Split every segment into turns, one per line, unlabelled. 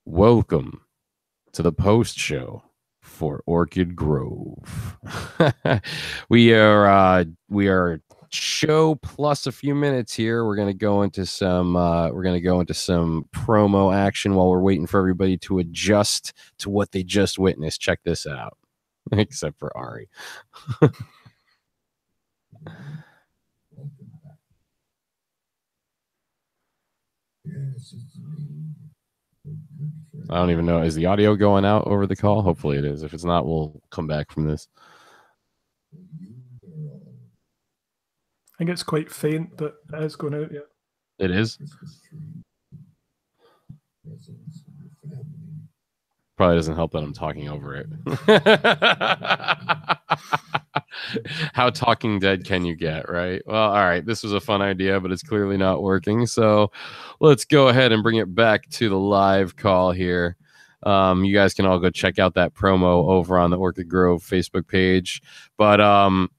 Welcome to the post show for Orchid Grove. we are show plus a few minutes here. We're gonna go into some promo action while we're waiting for everybody to adjust to what they just witnessed. Check this out, except for Ari. I don't even know. Is the audio going out over the call? Hopefully it is. If it's not, we'll come back from this.
I think it's quite faint, but it is going out, yeah.
It is? Probably doesn't help that I'm talking over it. How talking dead can you get, right? Well, all right. This was a fun idea, but it's clearly not working. So let's go ahead and bring it back to the live call here. You guys can all go check out that promo over on the Orchid Grove Facebook page. But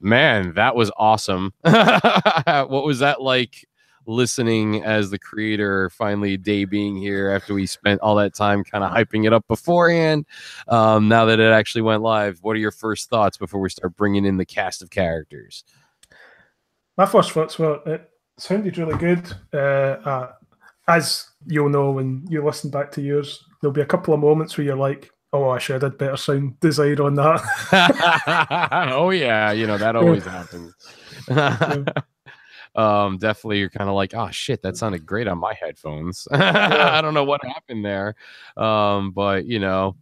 man, that was awesome. What was that like listening as the creator finally debuting here after we spent all that time kind of hyping it up beforehand? Now that it actually went live, what are your first thoughts before we start bringing in the cast of characters?
My first thoughts were it sounded really good. As you'll know when you listen back to yours, there'll be a couple of moments where you're like, oh, I should have did better sound design on that.
Oh yeah, you know, that always happens. Yeah. Definitely you're kind of like, oh shit, that sounded great on my headphones. Yeah. I don't know what happened there. But you know,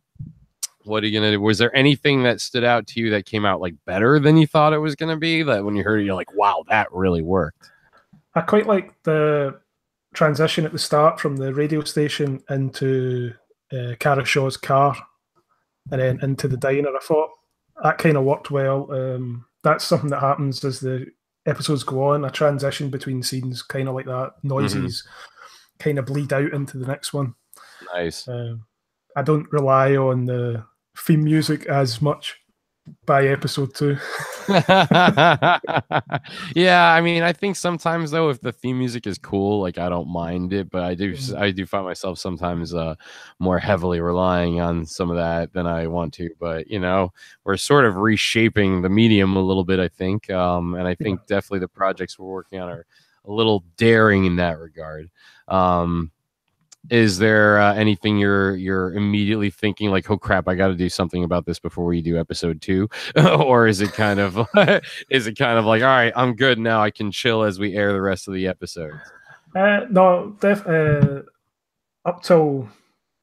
what are you gonna do? Was there anything that stood out to you that came out like better than you thought it was gonna be, that when you heard it you're like, wow, that really worked?
I quite like the transition at the start from the radio station into Cara Shaw's car and then into the diner. I thought that kind of worked well. That's something that happens as the episodes go on, a transition between scenes, kind of like that. Noises kind of bleed out into the next one.
Nice.
I don't rely on the theme music as much by episode 2.
Yeah, I mean, I think sometimes though, if the theme music is cool, like I don't mind it, but I do find myself sometimes more heavily relying on some of that than I want to. But you know, we're sort of reshaping the medium a little bit, I think, and I think definitely the projects we're working on are a little daring in that regard. Is there anything you're immediately thinking like, oh crap, I got to do something about this before we do episode 2, or is it kind of like, all right, I'm good now, I can chill as we air the rest of the episodes?
No, up till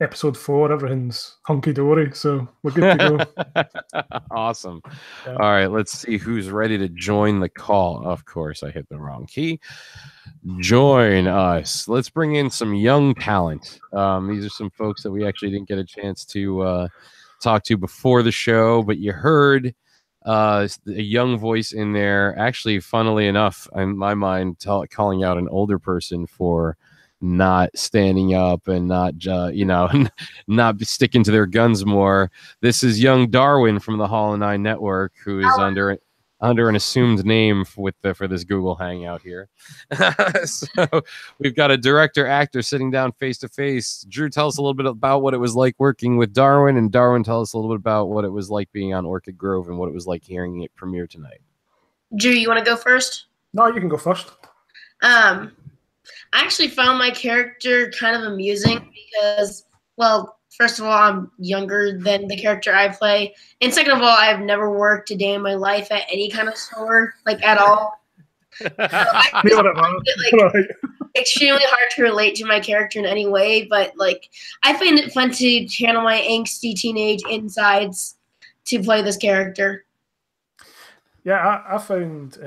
episode 4, everything's hunky-dory, so we're good to
go. Awesome. Yeah. All right, let's see who's ready to join the call. Of course, I hit the wrong key. Join us. Let's bring in some young talent. These are some folks that we actually didn't get a chance to talk to before the show, but you heard a young voice in there. Actually, funnily enough, in my mind, calling out an older person for not standing up and not not sticking to their guns more. This is young Darwin from the Hollow9ine Network, who is under an assumed name for this Google Hangout here. So we've got a director actor sitting down face to face. Drew, tell us a little bit about what it was like working with Darwin, and Darwin, tell us a little bit about what it was like being on Orchid Grove and what it was like hearing it premiere tonight.
Drew, you want to go first?
No, you can go first.
I actually found my character kind of amusing because, well, first of all, I'm younger than the character I play. And second of all, I've never worked a day in my life at any kind of store, like at all. So I find it extremely hard to relate to my character in any way, but like I find it fun to channel my angsty teenage insides to play this character.
Yeah, I found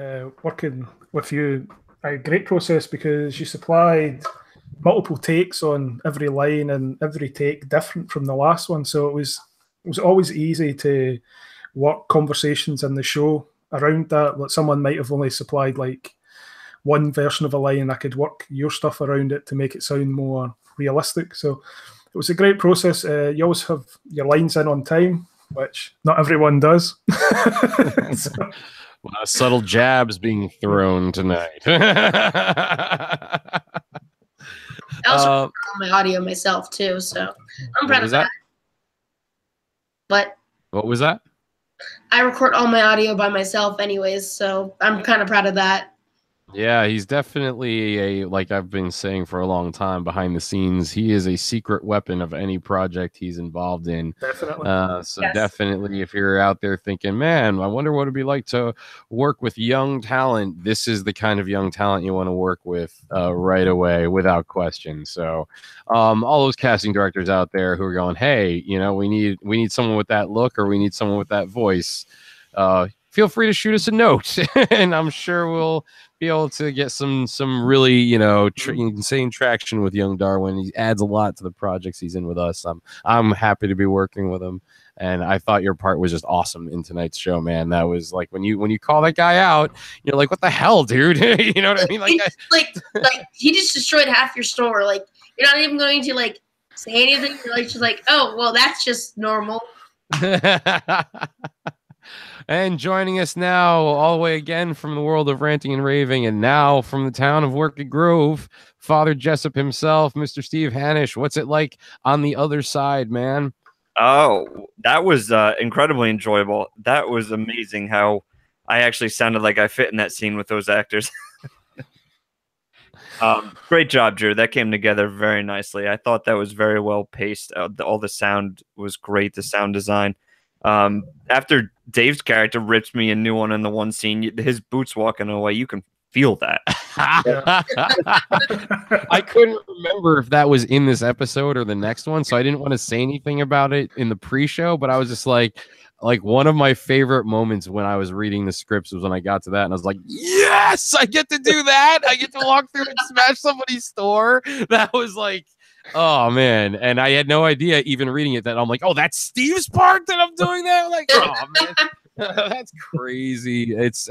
working with you a great process because you supplied multiple takes on every line and every take different from the last one. So it was always easy to work conversations in the show around that. Like someone might have only supplied like one version of a line. I could work your stuff around it to make it sound more realistic. So it was a great process. You always have your lines in on time, which not everyone does.
So, a lot of subtle jabs being thrown tonight.
I also on my audio myself too, so I'm proud of that. But
what was that?
I record all my audio by myself anyways, so I'm kind of proud of that.
Yeah, he's definitely like I've been saying for a long time behind the scenes, he is a secret weapon of any project he's involved in.
Definitely.
So
Yes.
definitely, if you're out there thinking, man, I wonder what it'd be like to work with young talent, this is the kind of young talent you want to work with right away, without question. So all those casting directors out there who are going, hey, we need someone with that look, or we need someone with that voice. Feel free to shoot us a note, and I'm sure we'll be able to get some really insane traction with young Darwin. He adds a lot to the projects he's in with us. I'm happy to be working with him, and I thought your part was just awesome in tonight's show, man. That was like when you call that guy out, you're like, what the hell, dude? You know what I mean?
Like he just destroyed half your store. Like, you're not even going to like say anything. You're like, just like, oh well, that's just normal.
And joining us now, all the way again from the world of ranting and raving, and now from the town of Orchid Grove, Father Jessup himself, Mr. Steve Hanish. What's it like on the other side, man?
Oh, that was incredibly enjoyable. That was amazing how I actually sounded like I fit in that scene with those actors. Great job, Drew. That came together very nicely. I thought that was very well paced. All the sound was great, the sound design. After Dave's character rips me a new one in the one scene, his boots walking away, you can feel that.
I couldn't remember if that was in this episode or the next one, so I didn't want to say anything about it in the pre-show, but I was just like one of my favorite moments when I was reading the scripts was when I got to that, and I was like, yes, I get to do that. I get to walk through and smash somebody's store. That was like, oh man. And I had no idea even reading it that I'm like, oh, that's Steve's part that I'm doing that. Like, oh man. That's crazy. It's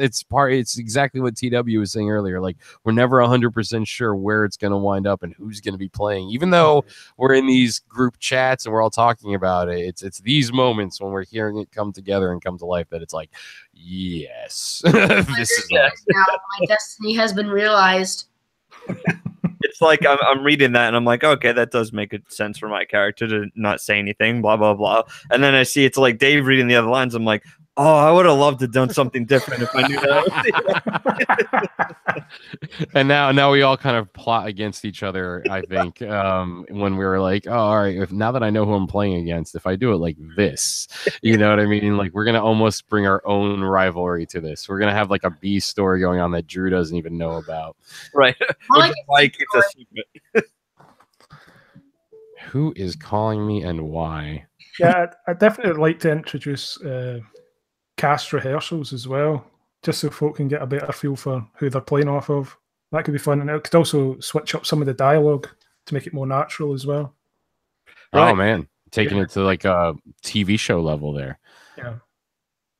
exactly what TW was saying earlier. Like, we're never 100% sure where it's going to wind up and who's going to be playing, even though we're in these group chats and we're all talking about it. It's these moments when we're hearing it come together and come to life that it's like, yes, this is
now my destiny has been realized.
It's like I'm reading that and I'm like, okay, that does make sense for my character to not say anything, blah blah blah. And then I see it's like Dave reading the other lines. I'm like, oh, I would have loved to have done something different if I knew that.
And now we all kind of plot against each other, I think, when we were like, oh, all right, now that I know who I'm playing against, if I do it like this, you know what I mean? Like, we're going to almost bring our own rivalry to this. We're going to have like a B story going on that Drew doesn't even know about.
Right. Which is why he keeps a secret.
Who is calling me and why?
Yeah, I'd definitely like to introduce cast rehearsals as well, just so folk can get a better feel for who they're playing off of. That could be fun, and it could also switch up some of the dialogue to make it more natural as well.
Right.
Oh man, taking it to like a TV show level there.
Yeah.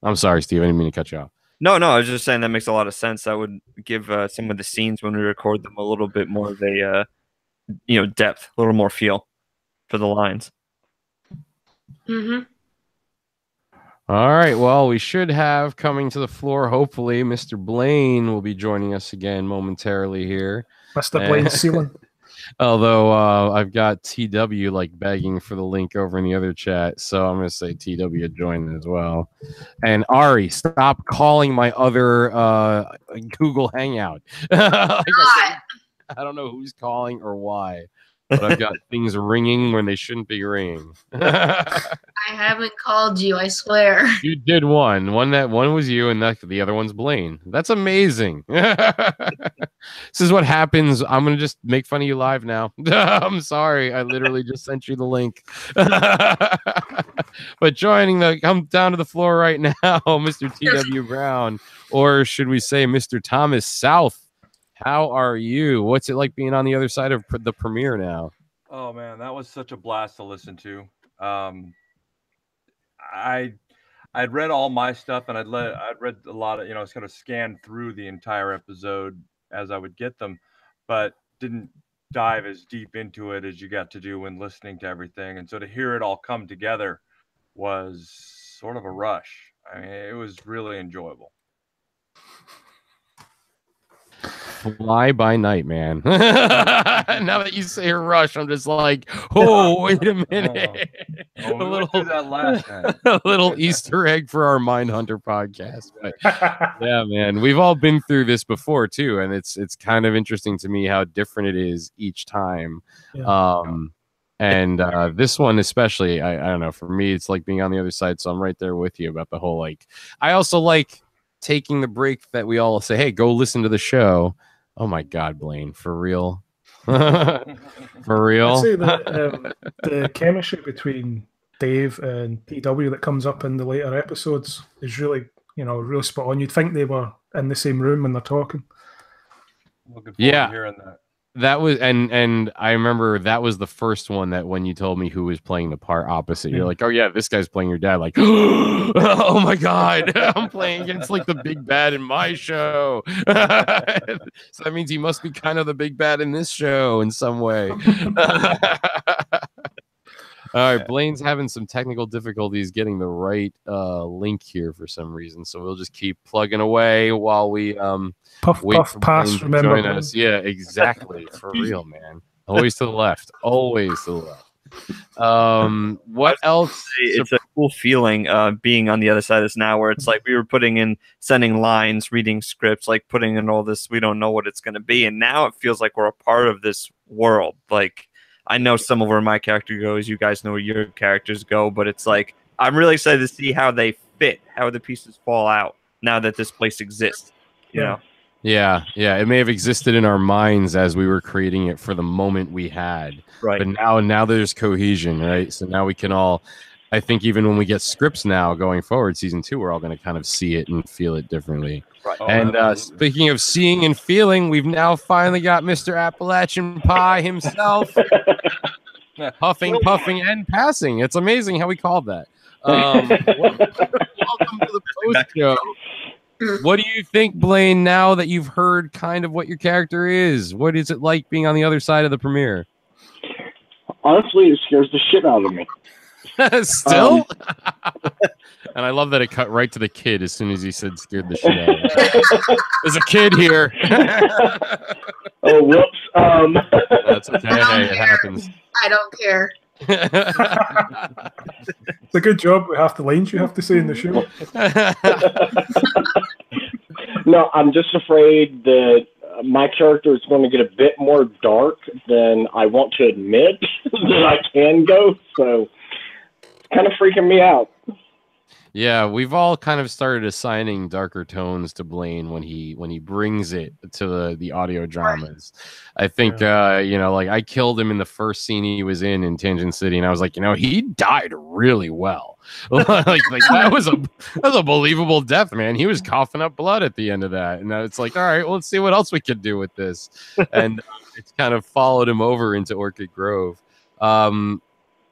I'm sorry, Steve. I didn't mean to cut you off.
No, I was just saying that makes a lot of sense. That would give some of the scenes when we record them a little bit more of a depth, a little more feel for the lines.
Mm-hmm.
All right. Well, we should have coming to the floor. Hopefully, Mr. Blaine will be joining us again momentarily here.
Mr. Blaine Sealand.
Although I've got TW like begging for the link over in the other chat, so I'm gonna say TW join as well. And Ari, stop calling my other Google Hangout. I don't know who's calling or why, but I've got things ringing when they shouldn't be ringing.
I haven't called you, I swear.
You did one was you, and the other one's Blaine. That's amazing. This is what happens. I'm gonna just make fun of you live now. I'm sorry, I literally just sent you the link. But come down to the floor right now, Mr. TW Brown, or should we say Mr. Thomas South? How are you? What's it like being on the other side of the premiere now?
Oh man, that was such a blast to listen to. I'd read all my stuff, and I'd read a lot of, I kind of scanned through the entire episode as I would get them, but didn't dive as deep into it as you got to do when listening to everything. And so to hear it all come together was sort of a rush. I mean, it was really enjoyable.
fly by night, man. Now that you say Rush, I'm just like, oh, wait a minute.
Oh, we went through that last night.
A little Easter egg for our Mindhunter podcast. But yeah, man, we've all been through this before too, and it's kind of interesting to me how different it is each time.
Yeah.
And this one especially, I don't know, for me it's like being on the other side, so I'm right there with you about the whole, like, I also like taking the break that we all say, hey, go listen to the show. Oh my god, Blaine, for real. For real.
I'd say that the chemistry between Dave and TW that comes up in the later episodes is really, really spot on. You'd think they were in the same room when they're talking.
Looking forward to hearing that.
That was, and I remember that was the first one that when you told me who was playing the part opposite, you're like, oh yeah, this guy's playing your dad. Like, oh my god, I'm playing against like the big bad in my show. So that means he must be kind of the big bad in this show in some way. All right, Blaine's having some technical difficulties getting the right link here for some reason, so we'll just keep plugging away while we wait
puff,
for
pass.
Blaine to
Remember,
join us. Yeah, exactly. For real, man. Always to the left. Always to the left. What else?
It's a cool feeling being on the other side of this now, where it's like we were sending lines, reading scripts, like putting in all this. We don't know what it's going to be, and now it feels like we're a part of this world. Like, I know some of where my character goes. You guys know where your characters go, but it's like I'm really excited to see how they fit, how the pieces fall out now that this place exists. You know?
Yeah. It may have existed in our minds as we were creating it for the moment we had,
right?
But now there's cohesion, right? So now we can all. I think even when we get scripts now going forward, season 2, we're all going to kind of see it and feel it differently.
Right.
And speaking of seeing and feeling, we've now finally got Mr. Appalachian Pie himself huffing, puffing, and passing. It's amazing how we called that. Welcome to the post-show. What do you think, Blaine, now that you've heard kind of what your character is? What is it like being on the other side of the premiere?
Honestly, it scares the shit out of me.
Still? And I love that it cut right to the kid as soon as he said scared the shit out of me. There's a kid here.
Oh, whoops.
That's okay. Hey, it happens.
I don't care.
It's a good job with half the lines you have to say in the show.
No, I'm just afraid that my character is going to get a bit more dark than I want to admit that I can go. So, kind of freaking me out.
Yeah, we've all kind of started assigning darker tones to Blaine when he brings it to the audio dramas. I think like I killed him in the first scene he was in Tangent City, and I was like, he died really well. like that was a believable death, man. He was coughing up blood at the end of that, and it's like, all right, well, let's see what else we could do with this. And it's kind of followed him over into Orchid Grove.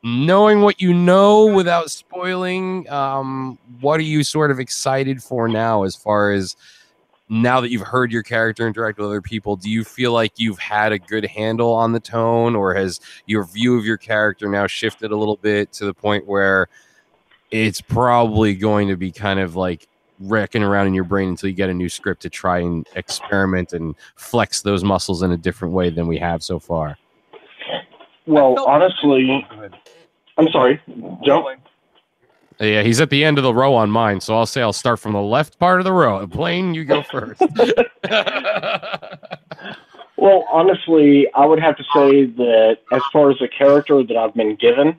Knowing what you know without spoiling, what are you sort of excited for now, as far as now that you've heard your character interact with other people? Do you feel like you've had a good handle on the tone, or has your view of your character now shifted a little bit to the point where it's probably going to be kind of like wrecking around in your brain until you get a new script to try and experiment and flex those muscles in a different way than we have so far?
Well, honestly, I'm sorry. Jump.
Yeah, he's at the end of the row on mine, so I'll say I'll start from the left part of the row. Blaine, you go first.
Well, honestly, I would have to say that as far as the character that I've been given,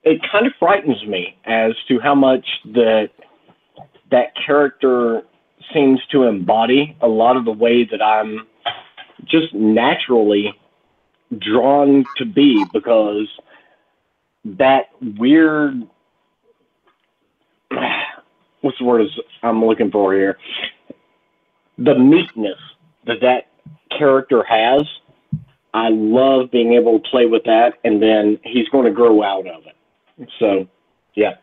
it kind of frightens me as to how much that character seems to embody a lot of the way that I'm just naturally drawn to be, because that weird, what's the word I'm looking for here? The meekness that character has, I love being able to play with that, and then he's going to grow out of it. So, yeah.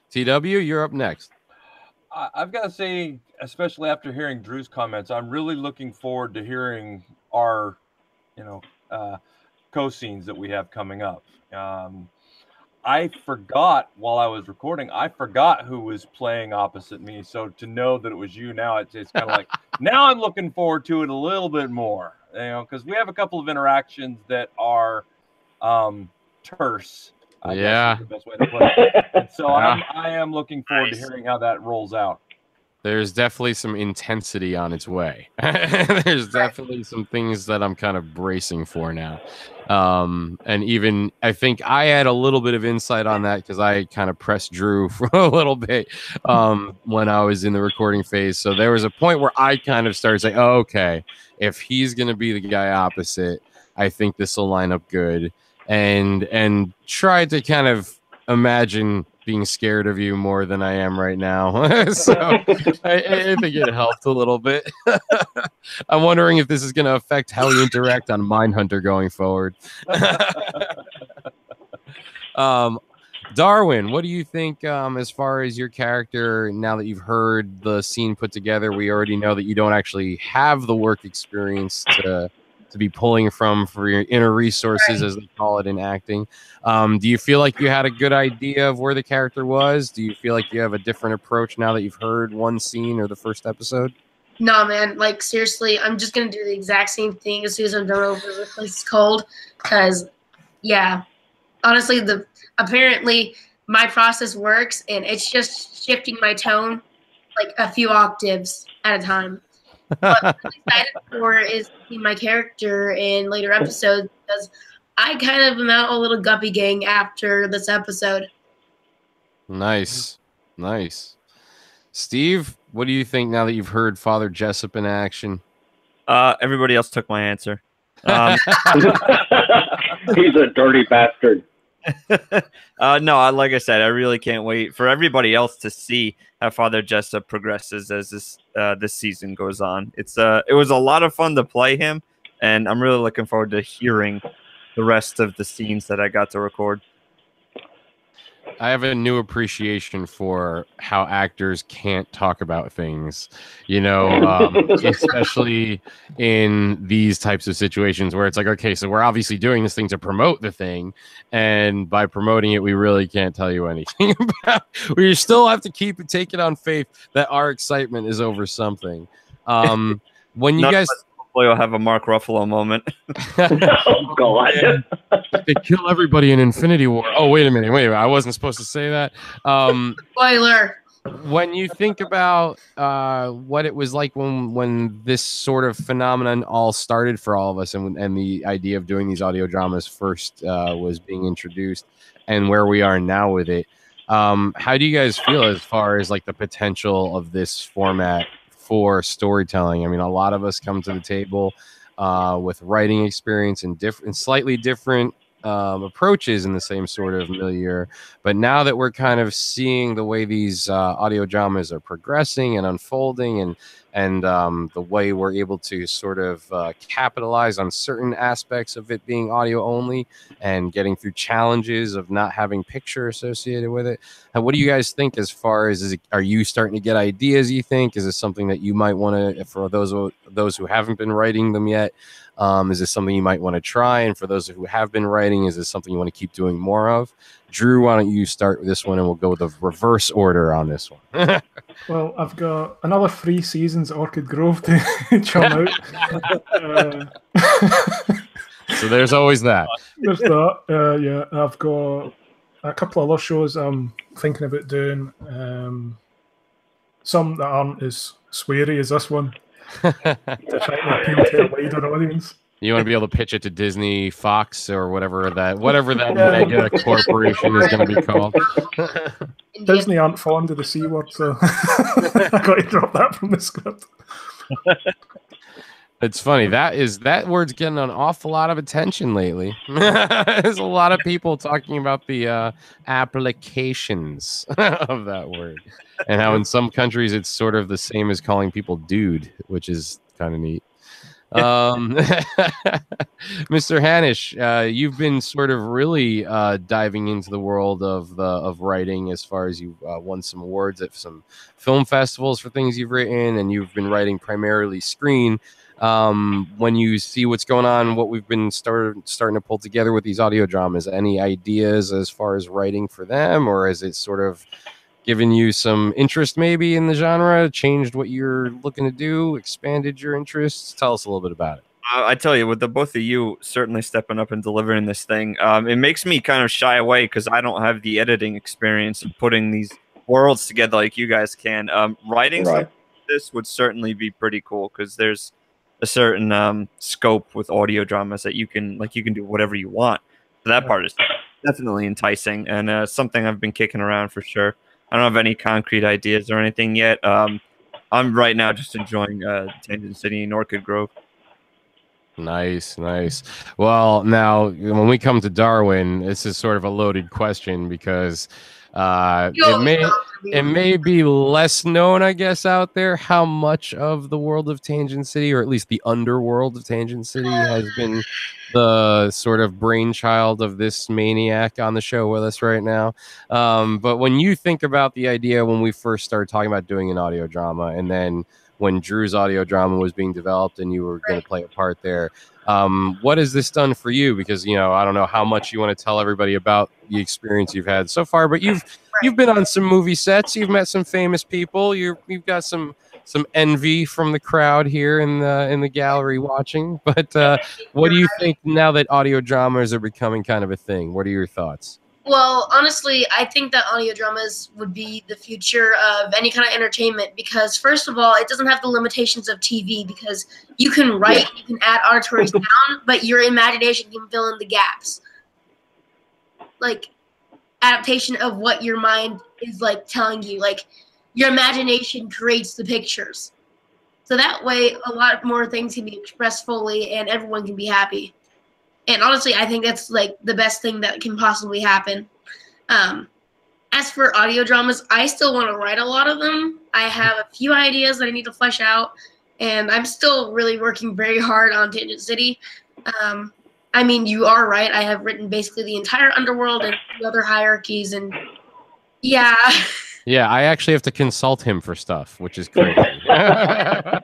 TW, you're up next.
I've got to say, especially after hearing Drew's comments, I'm really looking forward to hearing our, co-scenes that we have coming up. I forgot while I was recording. I forgot who was playing opposite me. So to know that it was you now, it's kind of like now I'm looking forward to it a little bit more. You know, because we have a couple of interactions that are terse. I guess is the best way to put it. And so I am looking forward to hearing how that rolls out.
There's definitely some intensity on its way. There's definitely some things that I'm kind of bracing for now. And even I think I had a little bit of insight on that because I kind of pressed Drew for a little bit when I was in the recording phase. So there was a point where I kind of started saying, oh, okay, if he's going to be the guy opposite, I think this will line up good. And tried to kind of imagine being scared of you more than I am right now. So I think it helped a little bit. I'm wondering if this is going to affect how we interact on Mindhunter going forward. Darwin, what do you think as far as your character, now that you've heard the scene put together? We already know that you don't actually have the work experience to be pulling from for your inner resources, as they call it in acting. Do you feel like you had a good idea of where the character was? Do you feel like you have a different approach now that you've heard one scene or the first episode?
No, man. Like, seriously, I'm just going to do the exact same thing as soon as I'm done over the place is cold. Because, yeah, honestly, apparently my process works, and it's just shifting my tone like a few octaves at a time. What I'm excited for is seeing my character in later episodes, because I kind of am out a little guppy gang after this episode.
Nice. Steve, what do you think now that you've heard Father Jessup in action?
Everybody else took my answer.
He's a dirty bastard.
No, like I said, I really can't wait for everybody else to see how Father Jessup progresses as this season goes on. It was a lot of fun to play him, and I'm really looking forward to hearing the rest of the scenes that I got to record.
I have a new appreciation for how actors can't talk about things, especially in these types of situations where it's like, okay, so we're obviously doing this thing to promote the thing, and by promoting it, we really can't tell you anything about it. We still have to take it on faith that our excitement is over something. When you guys...
We'll have a Mark Ruffalo moment.
Oh, God.
They kill everybody in Infinity War. Oh, wait a minute. I wasn't supposed to say that.
Spoiler.
When you think about what it was like when this sort of phenomenon all started for all of us, and the idea of doing these audio dramas first was being introduced, and where we are now with it, how do you guys feel as far as like the potential of this format for storytelling? I mean, a lot of us come to the table with writing experience and slightly different approaches in the same sort of milieu. But now that we're kind of seeing the way these audio dramas are progressing and unfolding, and the way we're able to sort of capitalize on certain aspects of it being audio only and getting through challenges of not having picture associated with it. And what do you guys think as far as, are you starting to get ideas, you think? Is this something that you might want to, for those who haven't been writing them yet, is this something you might want to try? And for those who have been writing, is this something you want to keep doing more of? Drew, why don't you start with this one, and we'll go with the reverse order on this one.
Well, I've got another 3 seasons at Orchid Grove to chum out.
So there's always that.
There's that. Yeah, I've got a couple of other shows I'm thinking about doing. Some that aren't as sweary as this one. To try to appeal to a wider audience.
You want to be able to pitch it to Disney, Fox, or whatever that mega corporation is going to be called.
Disney aren't fond of the C word, so I got to drop that from the script.
It's funny, that word's getting an awful lot of attention lately. There's a lot of people talking about the applications of that word, and how in some countries it's sort of the same as calling people dude, which is kind of neat. Mr. Hanish, you've been sort of really diving into the world of writing, as far as you won some awards at some film festivals for things you've written, and you've been writing primarily screen. when you see what's going on, what we've been starting to pull together with these audio dramas? Any ideas as far as writing for them, or is it sort of given you some interest maybe in the genre, changed what you're looking to do, expanded your interests? Tell us a little bit about it.
I tell you, with the both of you certainly stepping up and delivering this thing, it makes me kind of shy away because I don't have the editing experience of putting these worlds together like you guys can. Writing something like this would certainly be pretty cool because there's a certain scope with audio dramas that you can do whatever you want. So that part is definitely enticing and something I've been kicking around for sure. I don't have any concrete ideas or anything yet. I'm right now just enjoying Tangent City and Orchid Grove.
Nice. Well, now when we come to Darwin, this is sort of a loaded question because it may be less known, I guess, out there how much of the world of Tangent City, or at least the underworld of Tangent City, has been the sort of brainchild of this maniac on the show with us right now. But when you think about the idea when we first started talking about doing an audio drama, and then when Drew's audio drama was being developed and you were going to play a part there, what has this done for you? Because, I don't know how much you want to tell everybody about the experience you've had so far, but you've been on some movie sets, you've met some famous people, you've got some envy from the crowd here in the gallery watching. But what do you think now that audio dramas are becoming kind of a thing? What are your thoughts?
Well, honestly, I think that audio dramas would be the future of any kind of entertainment because, first of all, it doesn't have the limitations of TV because you can write, you can add auditory sound, but your imagination can fill in the gaps. Like, adaptation of what your mind is, like, telling you. Like, your imagination creates the pictures. So that way, a lot more things can be expressed fully and everyone can be happy. And honestly, I think that's like the best thing that can possibly happen. As for audio dramas, I still want to write a lot of them. I have a few ideas that I need to flesh out, and I'm still really working very hard on Tangent City. I mean, you are right. I have written basically the entire underworld and other hierarchies, and yeah.
Yeah, I actually have to consult him for stuff, which is crazy.
I have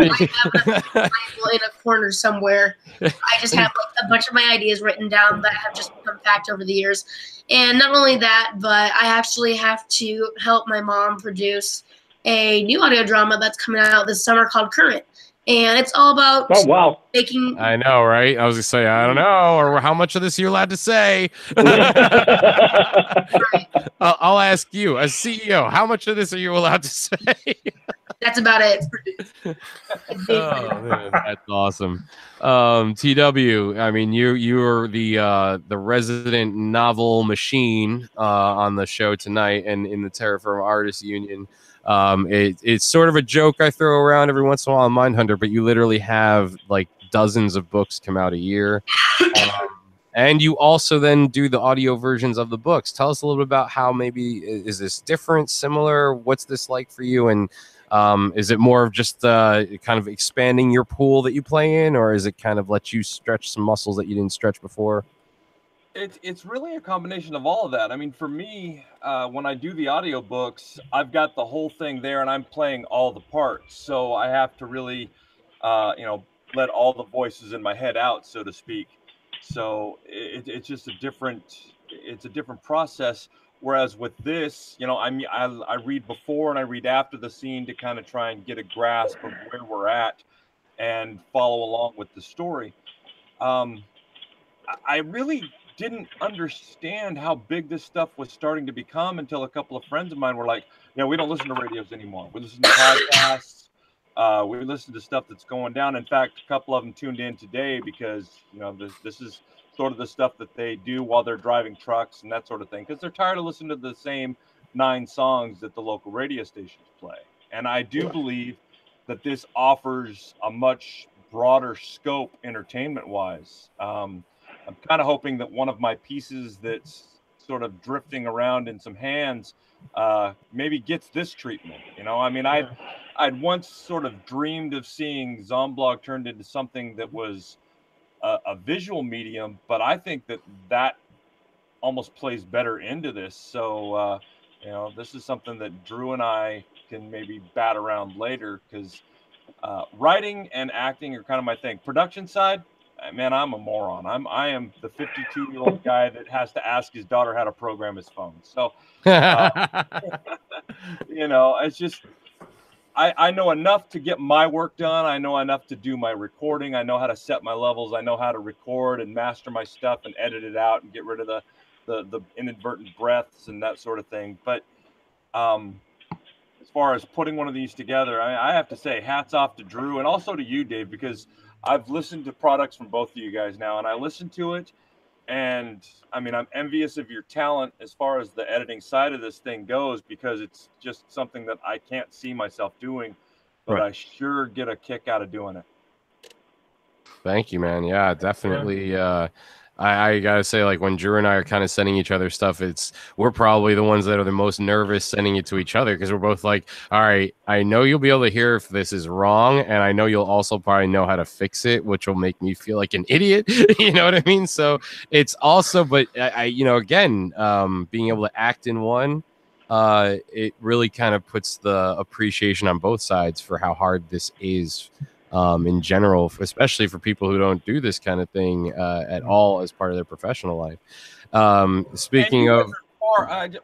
in a corner somewhere. I just have like a bunch of my ideas written down that have just become fact over the years. And not only that, but I actually have to help my mom produce a new audio drama that's coming out this summer called Current. And it's all about making.
I know, right? I was gonna say, I don't know, or how much of this you're allowed to say. I'll ask you, as CEO, how much of this are you allowed to say?
That's about it.
Oh, man, that's awesome. TW, I mean, you're the resident novel machine on the show tonight, and in the Terror Firma Artists Union. It's sort of a joke I throw around every once in a while on Mindhunter, but you literally have like dozens of books come out a year. And you also then do the audio versions of the books. Tell us a little bit about how maybe is this different, similar? What's this like for you? And is it more of just kind of expanding your pool that you play in, or is it kind of let you stretch some muscles that you didn't stretch before?
It's really a combination of all of that. I mean, for me, when I do the audiobooks, I've got the whole thing there and I'm playing all the parts. So I have to really, let all the voices in my head out, so to speak. So it's just a different process. Whereas with this, I read before and I read after the scene to kind of try and get a grasp of where we're at and follow along with the story. I really didn't understand how big this stuff was starting to become until a couple of friends of mine were like, we don't listen to radios anymore. We listen to podcasts. We listen to stuff that's going down. In fact, a couple of them tuned in today because, this is sort of the stuff that they do while they're driving trucks and that sort of thing, because they're tired of listening to the same 9 songs that the local radio stations play. And I do believe that this offers a much broader scope entertainment-wise. I'm kind of hoping that one of my pieces that's sort of drifting around in some hands maybe gets this treatment. I'd once sort of dreamed of seeing Zomblog turned into something that was a visual medium, but I think that almost plays better into this. So, this is something that Drew and I can maybe bat around later, because Writing and acting are kind of my thing. Production side, man, I'm a moron. I am the 52-year-old guy that has to ask his daughter how to program his phone. So, you know, it's just I know enough to get my work done. I know enough to do my recording. I know how to set my levels. I know how to record and master my stuff and edit it out and get rid of the inadvertent breaths and that sort of thing. But as far as putting one of these together, I have to say hats off to Drew and also to you, Dave, because I've listened to products from both of you guys now, and I listened to it, and I mean, I'm envious of your talent as far as the editing side of this thing goes, because it's just something that I can't see myself doing, but I sure get a kick out of doing it.
Thank you, man. Yeah, definitely. I gotta say, like, when Drew and I are kind of sending each other stuff, we're probably the ones that are the most nervous sending it to each other, because we're both like, all right, I know you'll be able to hear if this is wrong, and I know you'll also probably know how to fix it, which will make me feel like an idiot. You know what I mean? So it's also, but you know, again, being able to act in one, it really kind of puts the appreciation on both sides for how hard this is. In general, especially for people who don't do this kind of thing at all as part of their professional life. Speaking of,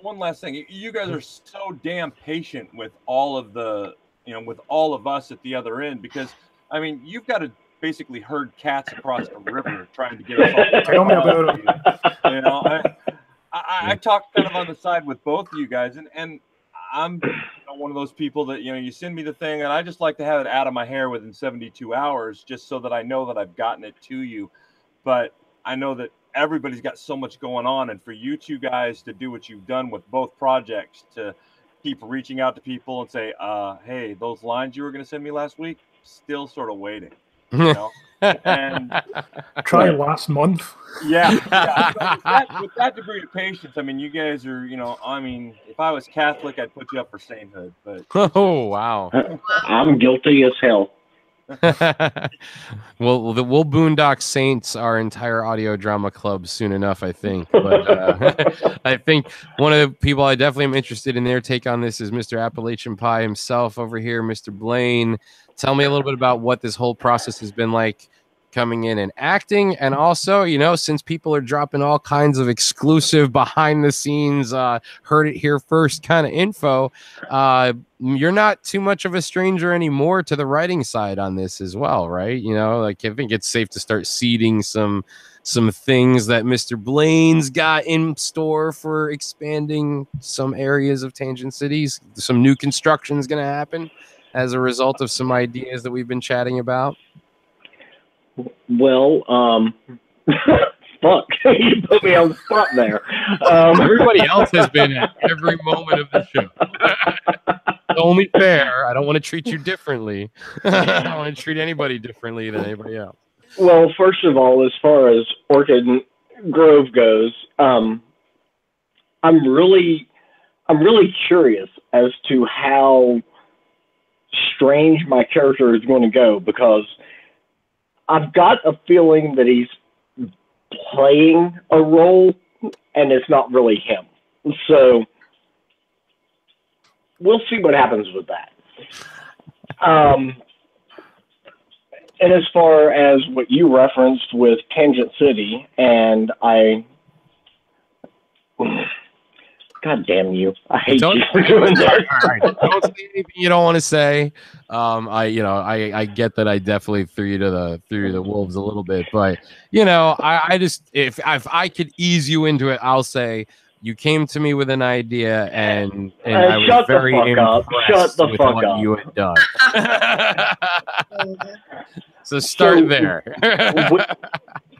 one last thing, you guys are so damn patient with all of the, you know, with all of us at the other end, because I mean, you've got to basically herd cats across the river trying to get us all.
Tell me about it.
You know, I talked kind of on the side with both of you guys, and I'm one of those people that, you know, you send me the thing and I just like to have it out of my hair within 72 hours just so that I know that I've gotten it to you. But I know that everybody's got so much going on, and for you two guys to do what you've done with both projects, to keep reaching out to people and say, hey, those lines you were going to send me last week, still sort of waiting, you know? And
try last month.
Yeah. With that degree of patience, I mean, you guys are, you know, I mean, if I was Catholic, I'd put you up for sainthood. But
oh wow,
I'm guilty as hell.
Well, we'll boondock Saints our entire audio drama club soon enough, I think. But I think one of the people I definitely am interested in their take on this is Mr. Appalachian Pie himself over here, Mr. Blaine. Tell me a little bit about what this whole process has been like coming in and acting, and also, you know, since people are dropping all kinds of exclusive behind the scenes, heard it here first kind of info, you're not too much of a stranger anymore to the writing side on this as well, right? You know, like, I think it's safe to start seeding some things that Mr. Blaine's got in store for expanding some areas of Tangent Cities. Some new construction is going to happen as a result of some ideas that we've been chatting about.
Well, fuck, you put me on the spot there.
Everybody else has been at every moment of the show. It's only fair. I don't want to treat you differently. I don't want to treat anybody differently than anybody else.
Well, first of all, as far as Orchid Grove goes, I'm really curious as to how strange my character is going to go, because I've got a feeling that he's playing a role and it's not really him. So we'll see what happens with that. And as far as what you referenced with Tangent City, and God damn you! I hate you for doing that.
All right. Don't say anything you don't want to say. I get that I definitely threw you to the wolves a little bit, but you know, I just if I could ease you into it, I'll say you came to me with an idea, and I was very impressed with what you had done. So start there.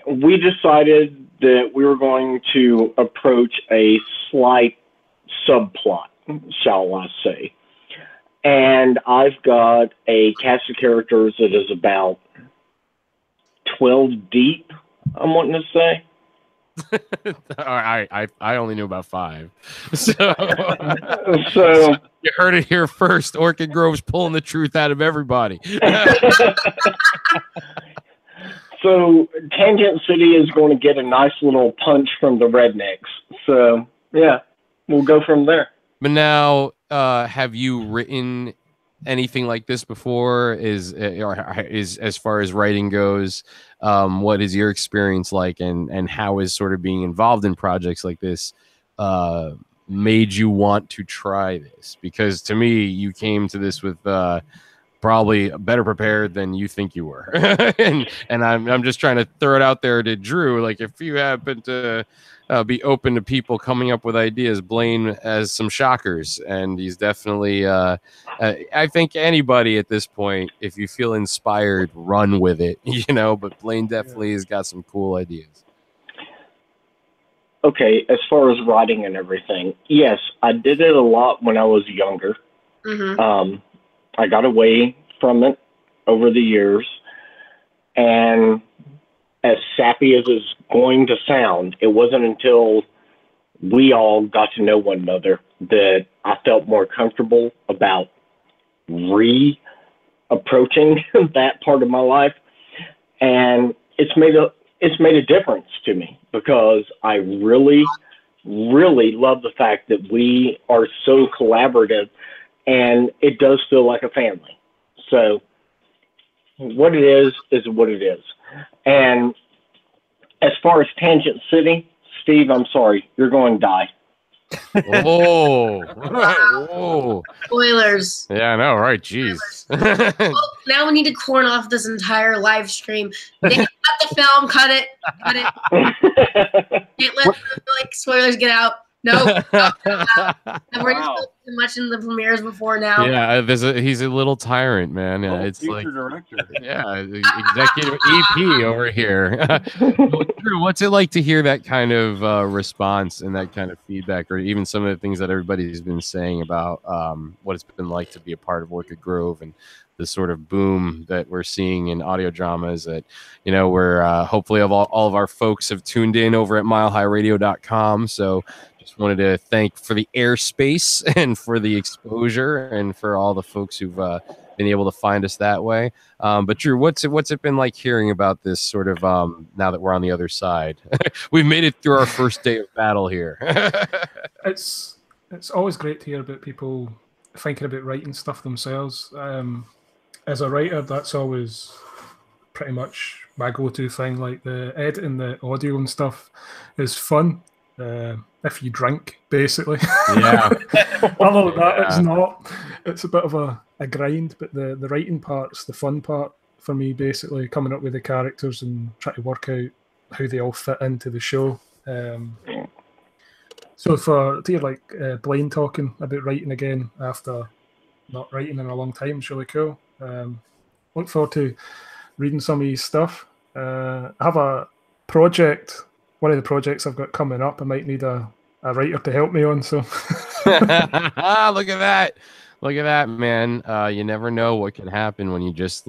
We decided that we were going to approach a slight subplot, shall I say. And I've got a cast of characters that is about 12 deep, I'm wanting to say.
I only knew about 5. So you heard it here first. Orchid Grove's pulling the truth out of everybody.
So Tangent City is going to get a nice little punch from the rednecks. So yeah, we'll go from there.
But now, have you written anything like this before? Is as far as writing goes, what is your experience like, and how is sort of being involved in projects like this made you want to try this? Because to me, you came to this with probably better prepared than you think you were. and I'm just trying to throw it out there to Drew. Like, if you happen to be open to people coming up with ideas, Blaine has some shockers, and he's definitely I think anybody at this point, if you feel inspired, run with it, but Blaine definitely has got some cool ideas.
Okay, as far as writing and everything, yes, I did it a lot when I was younger. I got away from it over the years, and as sappy as it's going to sound, it wasn't until we all got to know one another that I felt more comfortable about reapproaching that part of my life, and it's made a difference to me, because I really, really love the fact that we are so collaborative, and it does feel like a family. So what it is what it is. And as far as Tangent City, Steve, I'm sorry, you're going to die.
Oh.
Spoilers.
Yeah, I know, right? Jeez.
Well, now we need to corn off this entire live stream. They cut the film, cut it. Can't let spoilers get out. No. I've already spoken too much in the premieres before now.
Yeah, he's a little tyrant, man. Yeah, it's like
director.
Yeah, executive EP over here. Drew, what's it like to hear that kind of response and that kind of feedback, or even some of the things that everybody's been saying about what it's been like to be a part of Orchid Grove and the sort of boom that we're seeing in audio dramas that, we're hopefully all of our folks have tuned in over at milehighradio.com. So just wanted to thank for the airspace and for the exposure and for all the folks who've been able to find us that way. But Drew, what's it been like hearing about this sort of now that we're on the other side? We've made it through our first day of battle here.
It's always great to hear about people thinking about writing stuff themselves. As a writer, that's always pretty much my go-to thing. Like, the editing the audio and stuff is fun. If you drink, basically.
Yeah.
Other than that, it's not. It's a bit of a grind, but the writing part's the fun part for me, basically, coming up with the characters and trying to work out how they all fit into the show. So to hear Blaine talking about writing again after not writing in a long time, it's really cool. Look forward to reading some of his stuff. I have a project. One of the projects I've got coming up, I might need a writer to help me on. So
Look at that, man. You never know what can happen when you just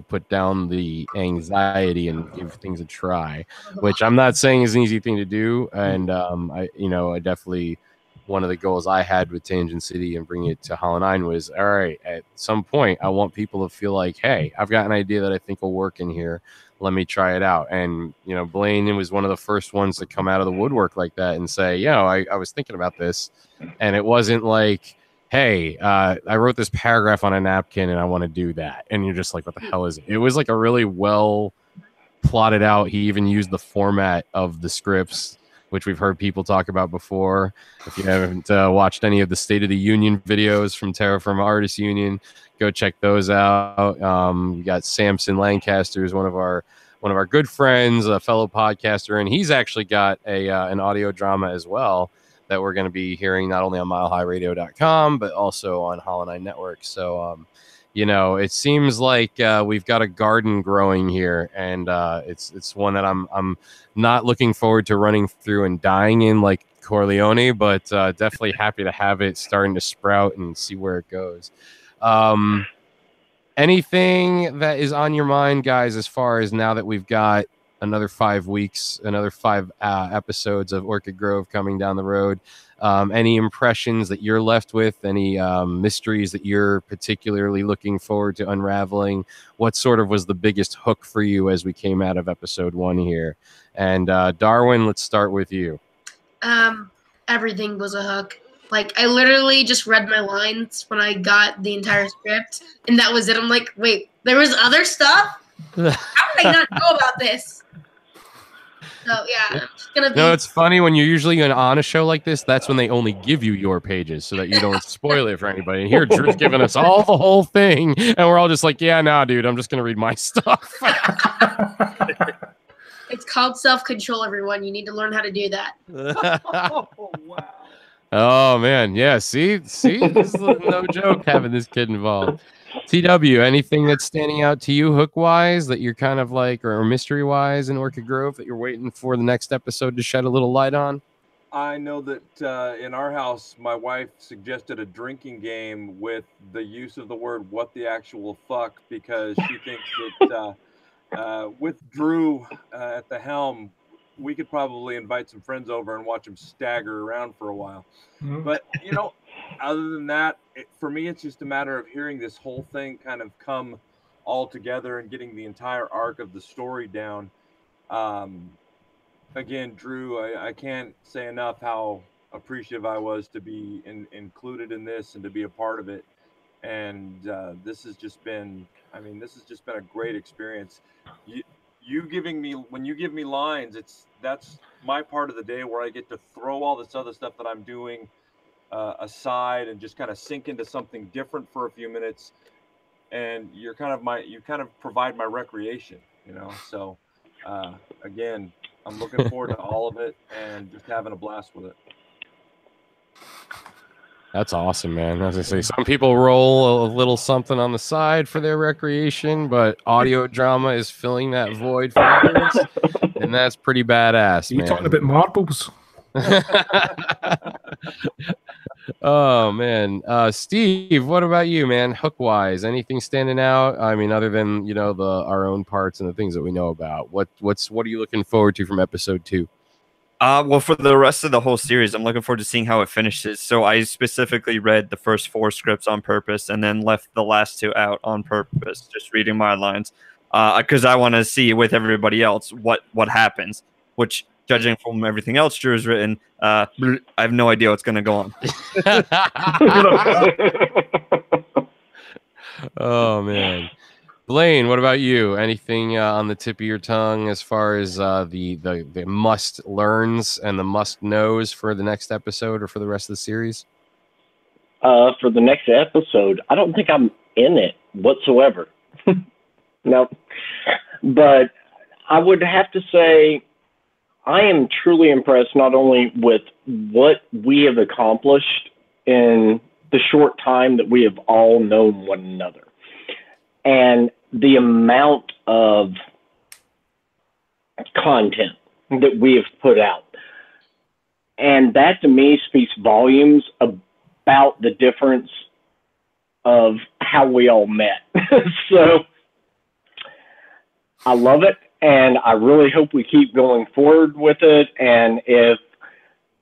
put down the anxiety and give things a try, which I'm not saying is an easy thing to do. And I definitely, one of the goals I had with Tangent City and bringing it to Hollow9ine was, all right, at some point I want people to feel like, hey, I've got an idea that I think will work in here. Let me try it out. And Blaine was one of the first ones to come out of the woodwork like that and say, I was thinking about this, and it wasn't like, hey, I wrote this paragraph on a napkin and I want to do that, and you're just like, what the hell is it? It was like a really well plotted out. He even used the format of the scripts, which we've heard people talk about before. If you haven't watched any of the State of the Union videos from Terror Firma Artists Union, go check those out. We got Samson Lancaster, who's one of our good friends, a fellow podcaster, and he's actually got an audio drama as well that we're going to be hearing not only on milehighradio.com but also on Hollow9ine Network. So it seems like we've got a garden growing here, and it's one that I'm not looking forward to running through and dying in like Corleone, but definitely happy to have it starting to sprout and see where it goes. Anything that is on your mind, guys, as far as now that we've got another 5 weeks, another 5 episodes of Orchid Grove coming down the road? Any impressions that you're left with? Any mysteries that you're particularly looking forward to unraveling? What sort of was the biggest hook for you as we came out of episode 1 here? And Darwin, let's start with you.
Everything was a hook. Like, I literally just read my lines when I got the entire script, and that was it. I'm like, wait, there was other stuff? How did I not know about this? So, yeah, I'm just going to be...
No, it's funny when you're usually on a show like this, that's when they only give you your pages so that you don't spoil it for anybody. And here, Drew's giving us all the whole thing, and we're all just like, yeah, nah, dude, I'm just going to read my stuff.
It's called self-control, everyone. You need to learn how to do that.
Oh, wow.
Oh, man. Yeah, see? This is no joke having this kid involved. TW, anything that's standing out to you hook-wise that you're kind of like, or mystery-wise in Orchid Grove that you're waiting for the next episode to shed a little light on?
I know that in our house, my wife suggested a drinking game with the use of the word "what the actual fuck" because she thinks that with Drew at the helm, we could probably invite some friends over and watch him stagger around for a while. But, you know, other than that, for me, it's just a matter of hearing this whole thing kind of come all together and getting the entire arc of the story down. Again, Drew, I can't say enough how appreciative I was to be included in this and to be a part of it. And this has just been, I mean, this has just been a great experience. You giving me, when you give me lines, that's my part of the day where I get to throw all this other stuff that I'm doing aside and just kind of sink into something different for a few minutes. And you kind of provide my recreation, you know? So again, I'm looking forward to all of it and just having a blast with it.
That's awesome, man. As I say, some people roll a little something on the side for their recreation, but audio drama is filling that void for others, and that's pretty badass, man.
You talking about marbles?
Oh, man. Steve, what about you, man? Hook-wise, anything standing out? I mean, other than, you know, our own parts and the things that we know about. What are you looking forward to from episode 2?
Well, for the rest of the whole series, I'm looking forward to seeing how it finishes. So I specifically read the first 4 scripts on purpose and then left the last 2 out on purpose, just reading my lines. Because I want to see with everybody else what happens, which, judging from everything else Drew has written, I have no idea what's going to go on.
Oh, man. Blaine, what about you? Anything on the tip of your tongue as far as the must learns and the must knows for the next episode or for the rest of the series?
For the next episode, I don't think I'm in it whatsoever. No. But I would have to say I am truly impressed not only with what we have accomplished in the short time that we have all known one another, and the amount of content that we have put out. And that to me speaks volumes about the difference of how we all met. So I love it, and I really hope we keep going forward with it. And if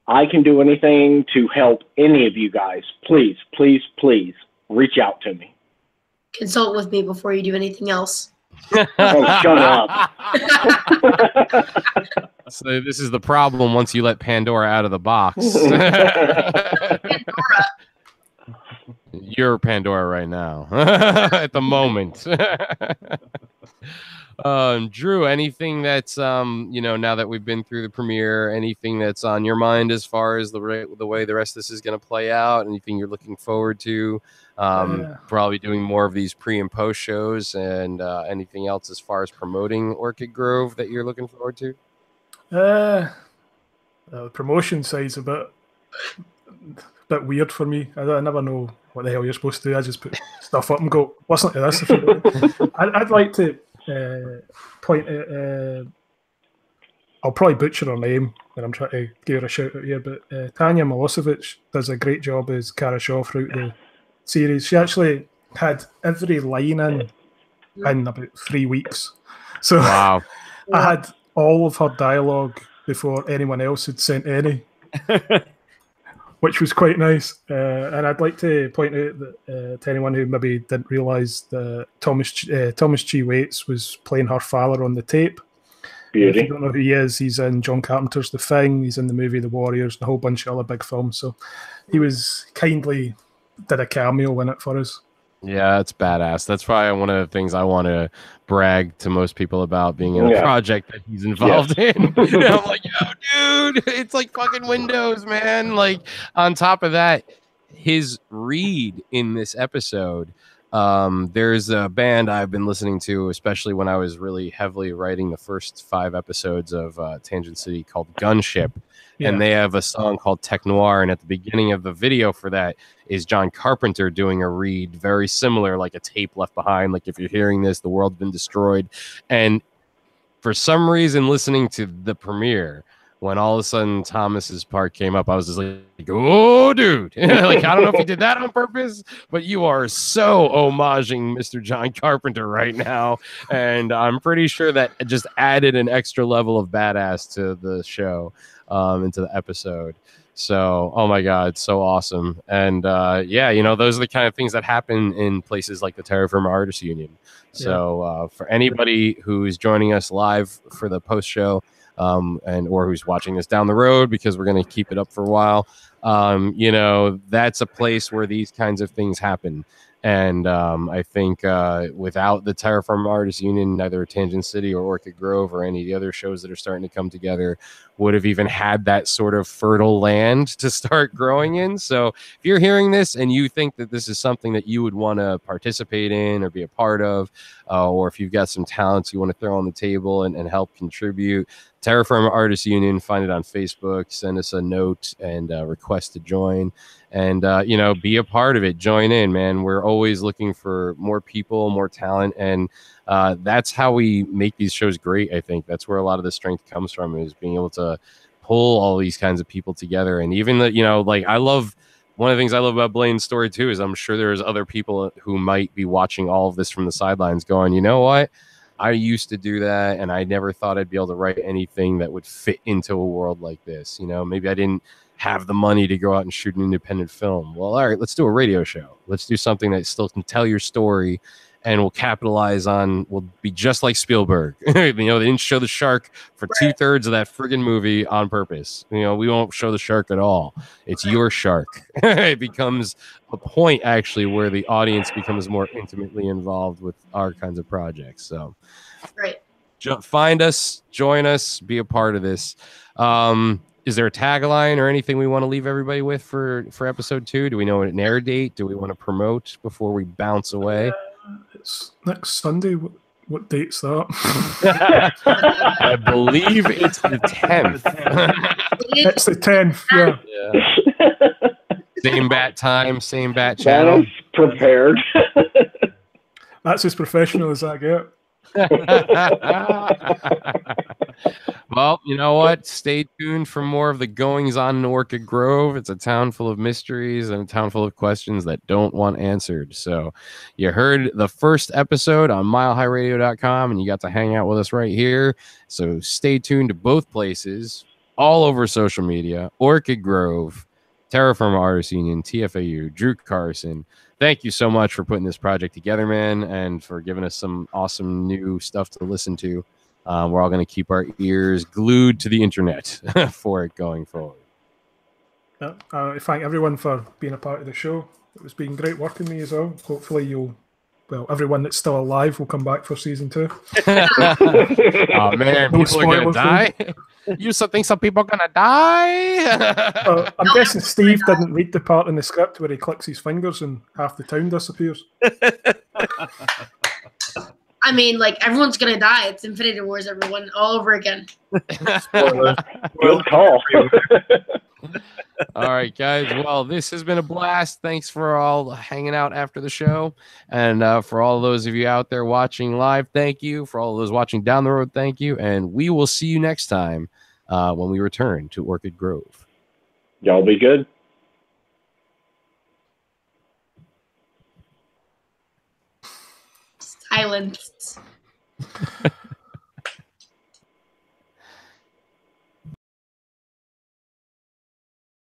I can do anything to help any of you guys, please, please, please reach out to me.
Consult with me before you do anything else.
Oh, shut up.
So this is the problem once you let Pandora out of the box.
Pandora.
You're Pandora right now at the moment. Drew, anything that's you know, now that we've been through the premiere, anything that's on your mind as far as the way the rest of this is going to play out? Anything you're looking forward to? Probably doing more of these pre and post shows, and anything else as far as promoting Orchid Grove that you're looking forward to?
The promotion side's a bit weird for me. I never know what the hell you're supposed to do. I just put stuff up and go, listen to this. If you I'd like to point out, I'll probably butcher her name when I'm trying to give her a shout out here, but Tanya Milosevic does a great job as Cara Shaw throughout the series. She actually had every line in about 3 weeks. So
Wow.
I had all of her dialogue before anyone else had sent any, which was quite nice. And I'd like to point out that to anyone who maybe didn't realise that Thomas G. Waits was playing her father on the tape. If you don't know who he is, he's in John Carpenter's The Thing. He's in the movie The Warriors and a whole bunch of other big films. So he was kindly did a cameo in it for us.
Yeah, it's badass. That's probably one of the things I want to brag to most people about being in a project that he's involved in. I'm like, yo, dude, it's like fucking Windows, man. Like, on top of that, his read in this episode, there's a band I've been listening to, especially when I was really heavily writing the first 5 episodes of Tangent City, called Gunship. And they have a song called Tech Noir. And at the beginning of the video for that is John Carpenter doing a read very similar, like a tape left behind. Like, if you're hearing this, the world's been destroyed. And for some reason, listening to the premiere, when all of a sudden Thomas's part came up, I was just like, oh, dude. Like, I don't know if you did that on purpose, but you are so homaging Mr. John Carpenter right now. And I'm pretty sure that just added an extra level of badass to the show, into the episode. So, oh my God, so awesome. And yeah, you know, those are the kind of things that happen in places like the Terror Firma Artists Union. So for anybody who's joining us live for the post show, and or who's watching this down the road, because we're going to keep it up for a while, you know, that's a place where these kinds of things happen. And I think without the Terror Firma Artists Union, neither Tangent City or Orchid Grove or any of the other shows that are starting to come together would have even had that sort of fertile land to start growing in. So if you're hearing this and you think that this is something that you would want to participate in or be a part of, or if you've got some talents you want to throw on the table and help contribute, Terror Firma Artists Union, find it on Facebook, send us a note and request to join. And, you know, be a part of it. Join in, man. We're always looking for more people, more talent. And that's how we make these shows great, I think. That's where a lot of the strength comes from, is being able to pull all these kinds of people together. And even the, you know, like, one of the things I love about Blaine's story, too, is I'm sure there's other people who might be watching all of this from the sidelines going, you know what? I used to do that, and I never thought I'd be able to write anything that would fit into a world like this. You know, maybe I didn't have the money to go out and shoot an independent film. Well, all right, let's do a radio show. Let's do something that still can tell your story and will capitalize on, will be just like Spielberg. You know, they didn't show the shark for 2/3 of that friggin' movie on purpose. You know, we won't show the shark at all. It's your shark. It becomes a point, actually, where the audience becomes more intimately involved with our kinds of projects. So find us, join us, be a part of this. Is there a tagline or anything we want to leave everybody with for episode 2? Do we know an air date? Do we want to promote before we bounce away?
It's next Sunday. What date's that?
I believe it's the 10th.
It's the 10th, yeah.
Same bat time, same bat channel.
Prepared.
That's as professional as I get.
Well, you know what? Stay tuned for more of the goings on in Orchid Grove. It's a town full of mysteries and a town full of questions that don't want answered. So you heard the first episode on milehighradio.com, and you got to hang out with us right here. So stay tuned to both places, all over social media: Orchid Grove, Terror Firma Artists Union, TFAU, Drew Carson. Thank you so much for putting this project together, man, and for giving us some awesome new stuff to listen to. We're all going to keep our ears glued to the internet for it going forward.
I thank everyone for being a part of the show. It was been great working with me as well. Hopefully everyone that's still alive will come back for season 2.
Oh man, people are going to die? You think some people are going to die?
I'm guessing Steve didn't read the part in the script where he clicks his fingers and half the town disappears.
I mean, like, everyone's going to die. It's Infinity Wars, everyone, all over again.
Good call.
All right, guys. Well, this has been a blast. Thanks for all hanging out after the show. And for all those of you out there watching live, thank you. For all of those watching down the road, thank you. And we will see you next time when we return to Orchid Grove.
Y'all be good.
Silence.